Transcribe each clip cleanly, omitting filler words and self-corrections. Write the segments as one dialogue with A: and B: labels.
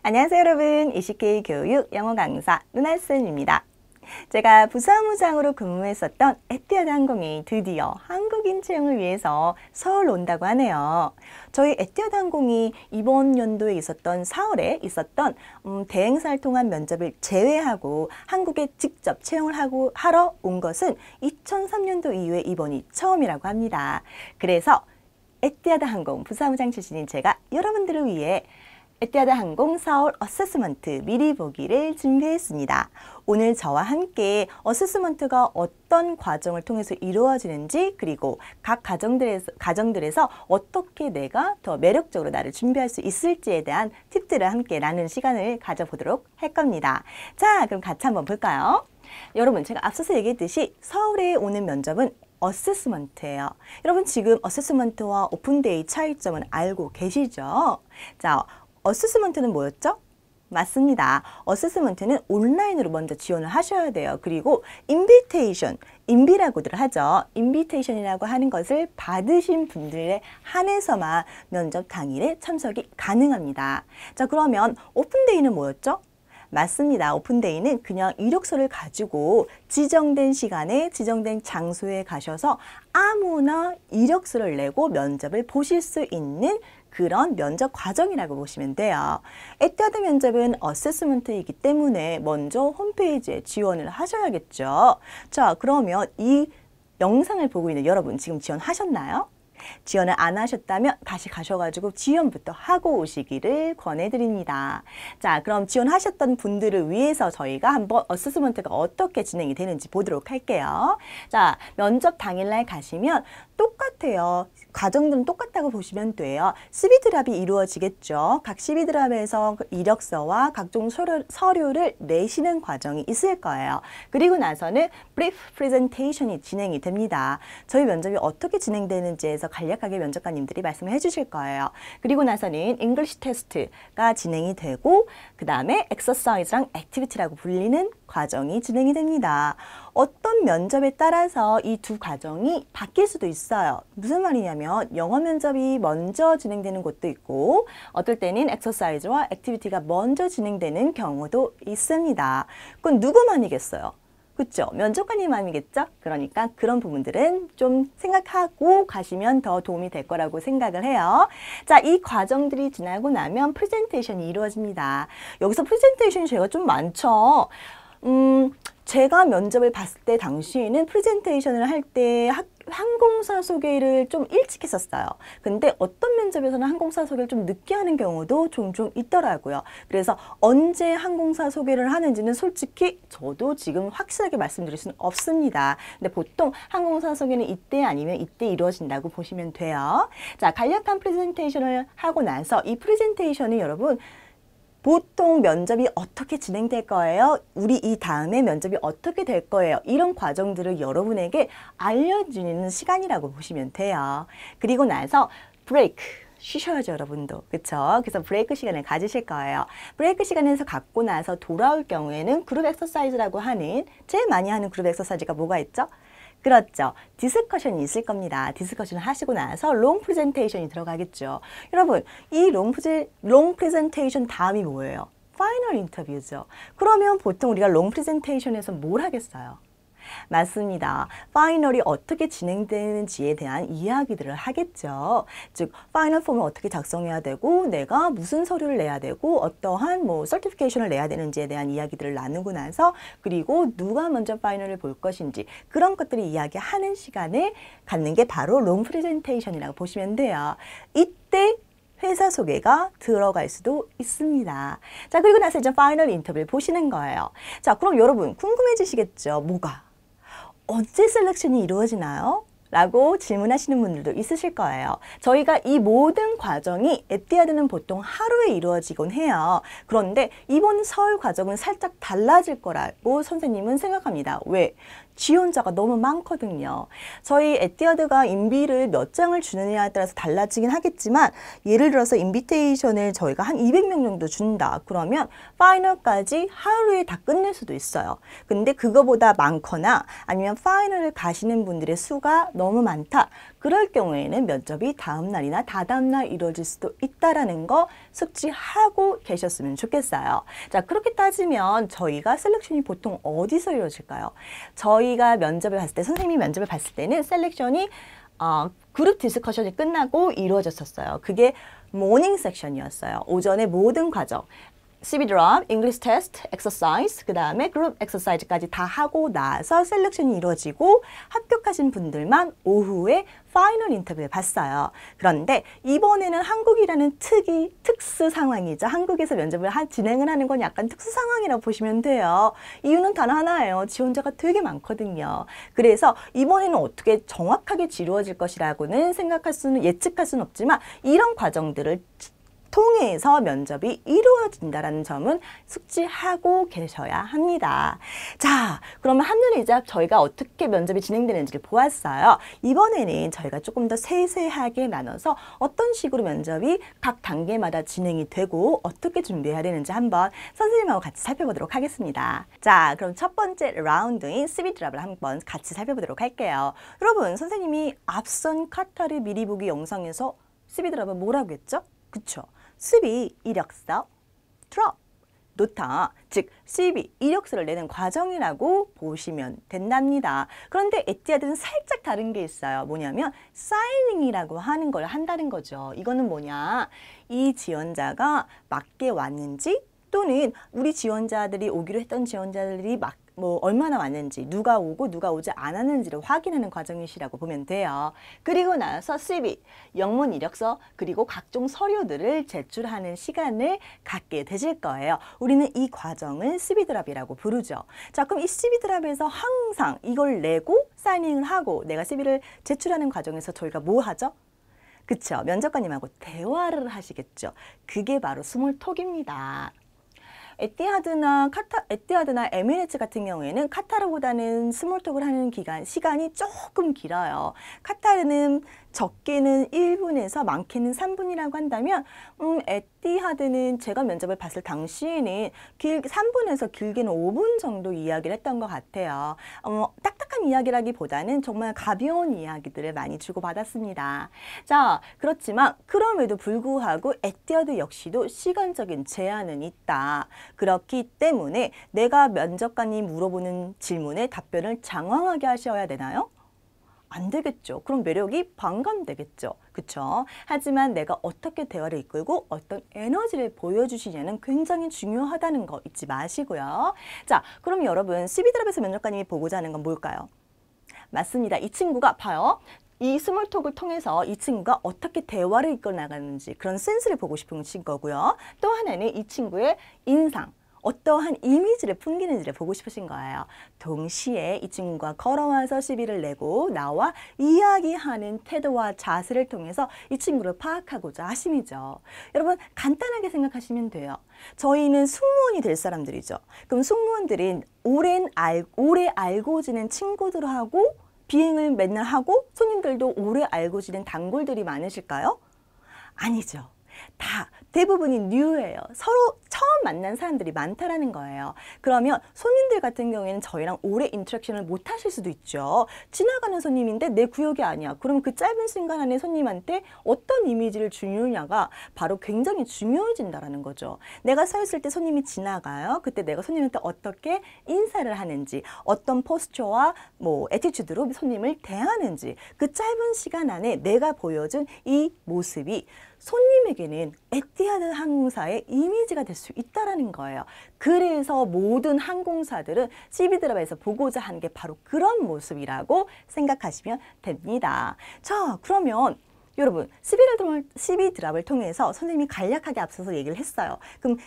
A: 안녕하세요 여러분. ECK 교육 영어 강사 루나쌤입니다. 제가 부사무장으로 근무했었던 에티하드 항공이 드디어 한국인 채용을 위해서 서울 온다고 하네요. 저희 에티하드 항공이 이번 연도에 있었던 4월에 있었던 대행사를 통한 면접을 제외하고 한국에 직접 채용을 하러 온 것은 2003년도 이후에 이번이 처음이라고 합니다. 그래서 에티하드 항공 부사무장 출신인 제가 여러분들을 위해 에티하드 항공 4월 어세스먼트 미리 보기를 준비했습니다. 오늘 저와 함께 어세스먼트가 어떤 과정을 통해서 이루어지는지, 그리고 각 가정들에서 어떻게 내가 더 매력적으로 나를 준비할 수 있을지에 대한 팁들을 함께 나누는 시간을 가져보도록 할 겁니다. 자, 그럼 같이 한번 볼까요? 여러분, 제가 앞서서 얘기했듯이 서울에 오는 면접은 어세스먼트예요. 여러분, 지금 어세스먼트와 오픈데이 차이점은 알고 계시죠? 자, 어세스먼트는 뭐였죠? 맞습니다. 어세스먼트는 온라인으로 먼저 지원을 하셔야 돼요. 그리고 인비테이션, 인비라고들 하죠. 인비테이션이라고 하는 것을 받으신 분들에 한해서만 면접 당일에 참석이 가능합니다. 자, 그러면 오픈데이는 뭐였죠? 맞습니다. 오픈데이는 그냥 이력서를 가지고 지정된 시간에 지정된 장소에 가셔서 아무나 이력서를 내고 면접을 보실 수 있는 그런 면접 과정이라고 보시면 돼요. 에티하드 면접은 어세스먼트이기 때문에 먼저 홈페이지에 지원을 하셔야겠죠. 자, 그러면 이 영상을 보고 있는 여러분, 지금 지원하셨나요? 지원을 안 하셨다면 다시 가셔가지고 지원부터 하고 오시기를 권해드립니다. 자, 그럼 지원하셨던 분들을 위해서 저희가 한번 어세스먼트가 어떻게 진행이 되는지 보도록 할게요. 자, 면접 당일날 가시면 똑같아요. 과정들은 똑같다고 보시면 돼요. CV드랍이 이루어지겠죠. 각 CV드랍에서 이력서와 각종 서류를 내시는 과정이 있을 거예요. 그리고 나서는 브리프 프레젠테이션이 진행이 됩니다. 저희 면접이 어떻게 진행되는지에서 간략하게 면접관님들이 말씀을 해주실 거예요. 그리고 나서는 잉글리시 테스트가 진행이 되고, 그 다음에 엑서사이즈랑 액티비티라고 불리는 과정이 진행이 됩니다. 어떤 면접에 따라서 이 두 과정이 바뀔 수도 있어요. 무슨 말이냐면 영어 면접이 먼저 진행되는 곳도 있고, 어떨 때는 엑서사이즈와 액티비티가 먼저 진행되는 경우도 있습니다. 그건 누구만이겠어요? 그렇죠? 면접관님만이겠죠? 그러니까 그런 부분들은 좀 생각하고 가시면 더 도움이 될 거라고 생각을 해요. 자, 이 과정들이 지나고 나면 프레젠테이션이 이루어집니다. 여기서 프레젠테이션이 제가 좀 많죠? 제가 면접을 봤을 때 당시에는 프레젠테이션을 할 때 항공사 소개를 좀 일찍 했었어요. 근데 어떤 면접에서는 항공사 소개를 좀 늦게 하는 경우도 종종 있더라고요. 그래서 언제 항공사 소개를 하는지는 솔직히 저도 지금 확실하게 말씀드릴 수는 없습니다. 근데 보통 항공사 소개는 이때 아니면 이때 이루어진다고 보시면 돼요. 자, 간략한 프레젠테이션을 하고 나서 이 프레젠테이션이 여러분, 보통 면접이 어떻게 진행될 거예요? 우리 이 다음에 면접이 어떻게 될 거예요? 이런 과정들을 여러분에게 알려주는 시간이라고 보시면 돼요. 그리고 나서 브레이크. 쉬셔야죠, 여러분도. 그쵸? 그래서 브레이크 시간을 가지실 거예요. 브레이크 시간에서 갖고 나서 돌아올 경우에는 그룹 엑서사이즈라고 하는, 제일 많이 하는 그룹 엑서사이즈가 뭐가 있죠? 그렇죠. 디스커션이 있을 겁니다. 디스커션을 하시고 나서 롱 프레젠테이션이 들어가겠죠. 여러분, 이 롱 프레젠테이션 다음이 뭐예요? 파이널 인터뷰죠. 그러면 보통 우리가 롱 프레젠테이션에서 뭘 하겠어요? 맞습니다. 파이널이 어떻게 진행되는지에 대한 이야기들을 하겠죠. 즉, 파이널 폼을 어떻게 작성해야 되고, 내가 무슨 서류를 내야 되고, 어떠한 서티피케이션을 내야 되는지에 대한 이야기들을 나누고 나서, 그리고 누가 먼저 파이널을 볼 것인지, 그런 것들을 이야기하는 시간을 갖는 게 바로 롱 프레젠테이션이라고 보시면 돼요. 이때 회사 소개가 들어갈 수도 있습니다. 자, 그리고 나서 이제 파이널 인터뷰를 보시는 거예요. 자, 그럼 여러분 궁금해지시겠죠? 뭐가? 언제 셀렉션이 이루어지나요? 라고 질문하시는 분들도 있으실 거예요. 저희가 이 모든 과정이 에티하드는 보통 하루에 이루어지곤 해요. 그런데 이번 서울 과정은 살짝 달라질 거라고 선생님은 생각합니다. 왜? 지원자가 너무 많거든요. 저희 에뛰어드가 인비를 몇 장을 주느냐에 따라서 달라지긴 하겠지만 예를 들어서 인비테이션을 저희가 한 200명 정도 준다. 그러면 파이널까지 하루에 다 끝낼 수도 있어요. 근데 그거보다 많거나 아니면 파이널을 가시는 분들의 수가 너무 많다. 그럴 경우에는 면접이 다음 날이나 다다음 날 이루어질 수도 있다라는 거 숙지하고 계셨으면 좋겠어요. 자, 그렇게 따지면 저희가 셀렉션이 보통 어디서 이루어질까요? 저희가 면접을 봤을 때, 선생님이 면접을 봤을 때는 셀렉션이 그룹 디스커션이 끝나고 이루어졌었어요. 그게 모닝 섹션이었어요. 오전에 모든 과정. CV 드랍, 잉글리시 테스트, 엑서사이즈, 그 다음에 그룹 엑서사이즈까지 다 하고 나서 셀렉션이 이루어지고 합격하신 분들만 오후에 파이널 인터뷰를 봤어요. 그런데 이번에는 한국이라는 특수 상황이죠. 한국에서 면접을 진행을 하는 건 약간 특수 상황이라고 보시면 돼요. 이유는 단 하나예요. 지원자가 되게 많거든요. 그래서 이번에는 어떻게 정확하게 이루어질 것이라고는 예측할 수는 없지만 이런 과정들을 통해서 면접이 이루어진다는 점은 숙지하고 계셔야 합니다. 자, 그러면 한눈에 저희가 어떻게 면접이 진행되는지를 보았어요. 이번에는 저희가 조금 더 세세하게 나눠서 어떤 식으로 면접이 각 단계마다 진행이 되고 어떻게 준비해야 되는지 한번 선생님하고 같이 살펴보도록 하겠습니다. 자, 그럼 첫 번째 라운드인 CV 드랍을 한번 같이 살펴보도록 할게요. 여러분, 선생님이 앞선 카타르 미리 보기 영상에서 CV 드랍은 뭐라고 했죠? 그쵸? CV, 이력서, 드롭, 노타, 즉 CV, 이력서를 내는 과정이라고 보시면 된답니다. 그런데 에뛰어드는 살짝 다른 게 있어요. 뭐냐면 사이닝이라고 하는 걸 한다는 거죠. 이거는 뭐냐? 이 지원자가 맞게 왔는지 또는 우리 지원자들이 오기로 했던 지원자들이 얼마나 왔는지, 누가 오고 누가 오지 않았는지를 확인하는 과정이시라고 보면 돼요. 그리고 나서 CV, 영문 이력서, 그리고 각종 서류들을 제출하는 시간을 갖게 되실 거예요. 우리는 이 과정을 CV 드랍이라고 부르죠. 자, 그럼 이 CV 드랍에서 항상 이걸 내고 사이닝을 하고 내가 CV를 제출하는 과정에서 저희가 뭐 하죠? 그쵸? 면접관님하고 대화를 하시겠죠. 그게 바로 스몰톡입니다. 에티하드나 에미레츠 같은 경우에는 카타르보다는 스몰톡을 하는 시간이 조금 길어요. 카타르는 적게는 1분에서 많게는 3분이라고 한다면 에티하드는 제가 면접을 봤을 당시에는 3분에서 길게는 5분 정도 이야기를 했던 것 같아요. 딱딱한 이야기라기보다는 정말 가벼운 이야기들을 많이 주고받았습니다. 자, 그렇지만 그럼에도 불구하고 에티하드 역시도 시간적인 제한은 있다. 그렇기 때문에 내가 면접관이 물어보는 질문에 답변을 장황하게 하셔야 되나요? 안 되겠죠. 그럼 매력이 반감되겠죠. 그쵸? 하지만 내가 어떻게 대화를 이끌고 어떤 에너지를 보여주시냐는 굉장히 중요하다는 거 잊지 마시고요. 자, 그럼 여러분 CV 드랍에서 면접관님이 보고자 하는 건 뭘까요? 맞습니다. 이 친구가 봐요. 이 스몰톡을 통해서 이 친구가 어떻게 대화를 이끌어 나가는지 그런 센스를 보고 싶은 거고요. 또 하나는 이 친구의 인상. 어떠한 이미지를 풍기는지를 보고 싶으신 거예요. 동시에 이 친구가 걸어와서 시비를 내고 나와 이야기하는 태도와 자세를 통해서 이 친구를 파악하고자 하심이죠. 여러분 간단하게 생각하시면 돼요. 저희는 승무원이 될 사람들이죠. 그럼 승무원들은 오래 알고 지낸 친구들하고 비행을 맨날 하고 손님들도 오래 알고 지낸 단골들이 많으실까요? 아니죠. 대부분이 뉴예요. 서로 처음 만난 사람들이 많다라는 거예요. 그러면 손님들 같은 경우에는 저희랑 오래 인터랙션을 못 하실 수도 있죠. 지나가는 손님인데 내 구역이 아니야. 그럼 그 짧은 시간 안에 손님한테 어떤 이미지를 주느냐가 바로 굉장히 중요해진다라는 거죠. 내가 서 있을 때 손님이 지나가요. 그때 내가 손님한테 어떻게 인사를 하는지, 어떤 포스처와 애티튜드로 손님을 대하는지 그 짧은 시간 안에 내가 보여준 이 모습이 손님에게는 에티하드 항공사의 이미지가 될 수 있다는 거예요. 그래서 모든 항공사들은 CV 드랍에서 보고자 하는 게 바로 그런 모습이라고 생각하시면 됩니다. 자, 그러면 여러분 CV 드랍을 통해서 선생님이 간략하게 앞서서 얘기를 했어요. 그럼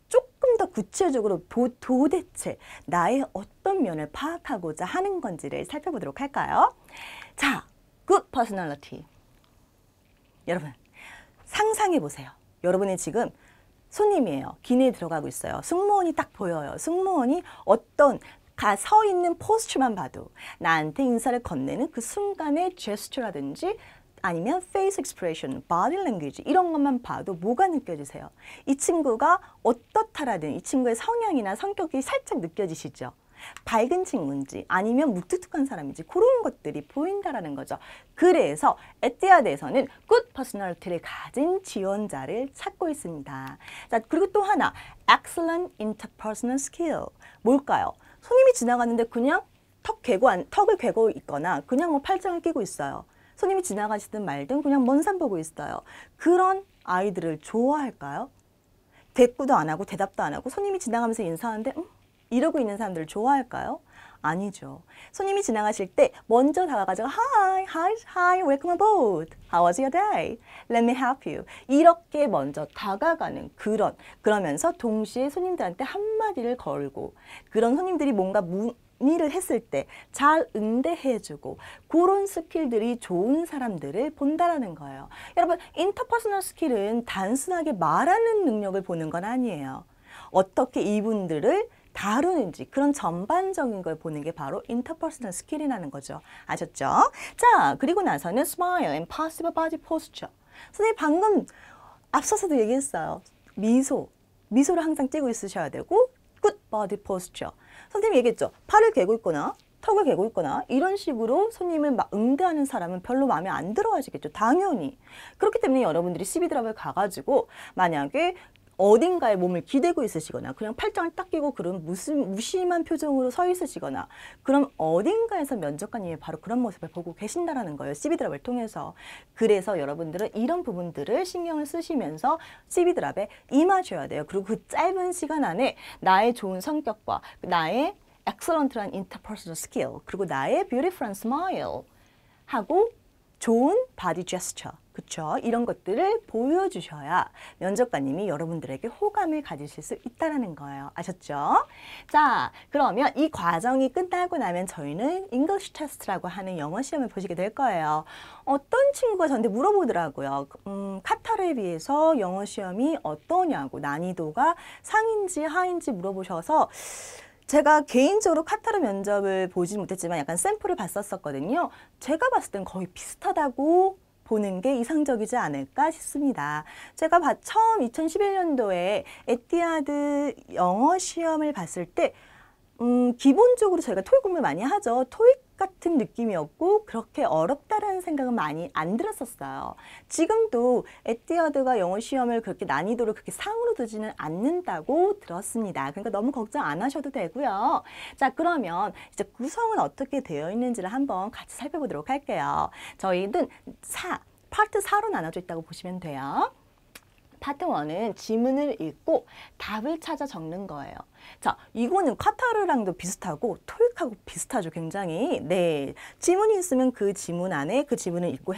A: 조금 더 구체적으로 도대체 나의 어떤 면을 파악하고자 하는 건지를 살펴보도록 할까요? 자, good personality. 여러분 상상해 보세요. 여러분이 지금 손님이에요. 기내에 들어가고 있어요. 승무원이 딱 보여요. 승무원이 어떤 서 있는 포스처만 봐도 나한테 인사를 건네는 그 순간의 제스처라든지 아니면 face expression, body language 이런 것만 봐도 뭐가 느껴지세요? 이 친구가 어떻다라든 이 친구의 성향이나 성격이 살짝 느껴지시죠? 밝은 친구인지 아니면 무뚝뚝한 사람인지 그런 것들이 보인다라는 거죠. 그래서 에뛰아드에서는 good personality를 가진 지원자를 찾고 있습니다. 자, 그리고 또 하나 excellent interpersonal skill 뭘까요? 손님이 지나가는데 그냥 턱을 괴고 있거나 그냥 뭐 팔짱을 끼고 있어요. 손님이 지나가시든 말든 그냥 먼 산 보고 있어요. 그런 아이들을 좋아할까요? 대꾸도 안 하고 대답도 안 하고 손님이 지나가면서 인사하는데 이러고 있는 사람들을 좋아할까요? 아니죠. 손님이 지나가실 때 먼저 다가가서 Hi, welcome aboard. How was your day? Let me help you. 이렇게 먼저 다가가는 그러면서 동시에 손님들한테 한마디를 걸고 그런 손님들이 뭔가 문의를 했을 때 잘 응대해주고 그런 스킬들이 좋은 사람들을 본다라는 거예요. 여러분, 인터퍼스널 스킬은 단순하게 말하는 능력을 보는 건 아니에요. 어떻게 이분들을 다루는지 그런 전반적인 걸 보는 게 바로 인터퍼스널 스킬이라는 거죠. 아셨죠? 자, 그리고 나서는 smile and positive body posture. 선생님 방금 앞서서도 얘기했어요. 미소를 항상 띄고 있으셔야 되고 good body posture. 선생님이 얘기했죠. 팔을 괴고 있거나 턱을 괴고 있거나 이런 식으로 손님을 막 응대하는 사람은 별로 마음에 안 들어 하시겠죠. 당연히. 그렇기 때문에 여러분들이 CB드랍을 가가지고 만약에 어딘가에 몸을 기대고 있으시거나 그냥 팔짱을 딱 끼고 그런 무심한 표정으로 서 있으시거나 그럼 어딘가에서 면접관님이 바로 그런 모습을 보고 계신다라는 거예요. CB드랍을 통해서. 그래서 여러분들은 이런 부분들을 신경을 쓰시면서 CB드랍에 임하셔야 돼요. 그리고 그 짧은 시간 안에 나의 좋은 성격과 나의 excellent한 interpersonal skill 그리고 나의 beautiful smile 하고 좋은 body gesture 그쵸? 이런 것들을 보여주셔야 면접관님이 여러분들에게 호감을 가지실 수 있다는 거예요. 아셨죠? 자, 그러면 이 과정이 끝나고 나면 저희는 English Test라고 하는 영어 시험을 보시게 될 거예요. 어떤 친구가 저한테 물어보더라고요. 카타르에 비해서 영어 시험이 어떠냐고 난이도가 상인지 하인지 물어보셔서 제가 개인적으로 카타르 면접을 보지 못했지만 약간 샘플을 봤었거든요. 제가 봤을 땐 거의 비슷하다고 보는 게 이상적이지 않을까 싶습니다. 제가 처음 2011년도에 에티아드 영어 시험을 봤을 때 기본적으로 저희가 토익 공부를 많이 하죠. 토익 같은 느낌이었고 그렇게 어렵다라는 생각은 많이 안 들었었어요. 지금도 에티아드가 영어 시험을 그렇게 난이도를 그렇게 상으로 두지는 않는다고 들었습니다. 그러니까 너무 걱정 안 하셔도 되고요. 자, 그러면 이제 구성은 어떻게 되어 있는지를 한번 같이 살펴보도록 할게요. 저희는 파트 4로 나눠져 있다고 보시면 돼요. 파트 1은 지문을 읽고 답을 찾아 적는 거예요. 자, 이거는 카타르랑도 비슷하고 토익하고 비슷하죠, 굉장히. 네, 지문이 있으면 그 지문 안에 그 지문을 읽고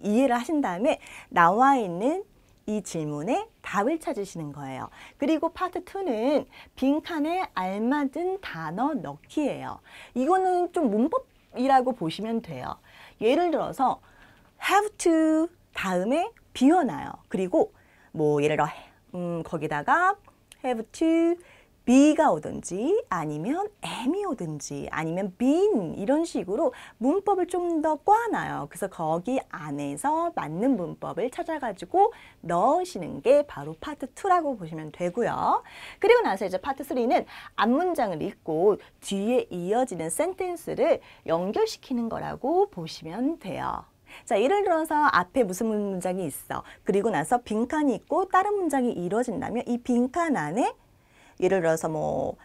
A: 이해를 하신 다음에 나와 있는 이 질문에 답을 찾으시는 거예요. 그리고 파트 2는 빈칸에 알맞은 단어 넣기예요. 이거는 좀 문법이라고 보시면 돼요. 예를 들어서 have to 다음에 비워놔요. 그리고 뭐 예를 들어 거기다가 have to be가 오든지 아니면 am이 오든지 아니면 been 이런 식으로 문법을 좀 더 꽈놔요. 그래서 거기 안에서 맞는 문법을 찾아가지고 넣으시는 게 바로 파트 2라고 보시면 되고요. 그리고 나서 이제 파트 3는 앞문장을 읽고 뒤에 이어지는 센텐스를 연결시키는 거라고 보시면 돼요. 자, 예를 들어서 앞에 무슨 문장이 있어. 그리고 나서 빈칸이 있고 다른 문장이 이루어진다면 이 빈칸 안에 예를 들어서 뭐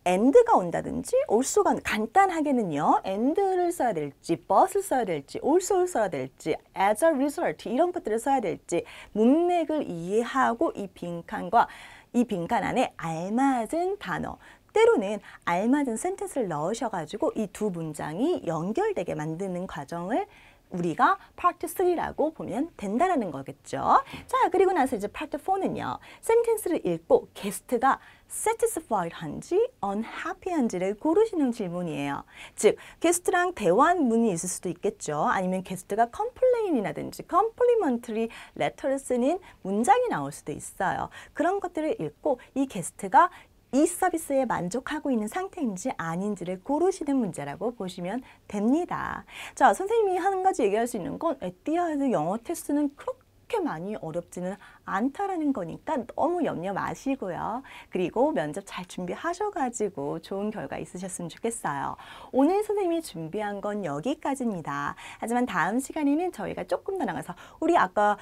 A: and가 온다든지 also가 간단하게는요. and를 써야 될지 but을 써야 될지 also를 써야 될지 as a result 이런 것들을 써야 될지 문맥을 이해하고 이 빈칸 안에 알맞은 단어 때로는 알맞은 센텐스를 넣으셔가지고 이 두 문장이 연결되게 만드는 과정을 우리가 파트 3라고 보면 된다는 거겠죠. 자, 그리고 나서 이제 파트 4는요. 센텐스를 읽고 게스트가 satisfied한지 unhappy한지를 고르시는 질문이에요. 즉, 게스트랑 대화한 문이 있을 수도 있겠죠. 아니면 게스트가 complain이라든지 complimentary letter를 쓰는 문장이 나올 수도 있어요. 그런 것들을 읽고 이 게스트가 이 서비스에 만족하고 있는 상태인지 아닌지를 고르시는 문제라고 보시면 됩니다. 자, 선생님이 한 가지 얘기할 수 있는 건 에뛰아드 영어 테스트는 그렇게 많이 어렵지는 않다라는 거니까 너무 염려 마시고요. 그리고 면접 잘 준비하셔가지고 좋은 결과 있으셨으면 좋겠어요. 오늘 선생님이 준비한 건 여기까지입니다. 하지만 다음 시간에는 저희가 조금 더 나가서 우리 아까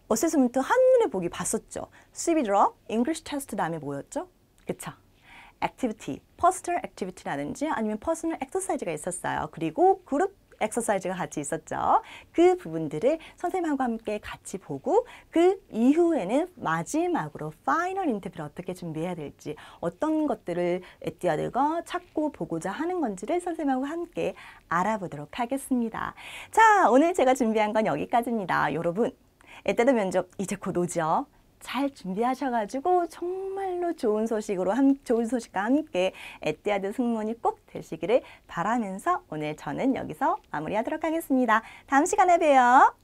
A: 어세스먼트 한눈에 보기 봤었죠. CV 드롭, English 테스트 다음에 뭐였죠? 그쵸? 액티비티, 퍼스널 액티비티라든지 아니면 퍼스널 엑서사이즈가 있었어요. 그리고 그룹 엑서사이즈가 같이 있었죠. 그 부분들을 선생님하고 함께 같이 보고 그 이후에는 마지막으로 파이널 인터뷰를 어떻게 준비해야 될지 어떤 것들을 에뛰아드가 찾고 보고자 하는 건지를 선생님하고 함께 알아보도록 하겠습니다. 자, 오늘 제가 준비한 건 여기까지입니다. 여러분, 에뛰아드 면접 이제 곧 오죠? 잘 준비하셔가지고 정말로 좋은 소식과 함께 에뛰아드 승무원이 꼭 되시기를 바라면서 오늘 저는 여기서 마무리하도록 하겠습니다. 다음 시간에 봬요.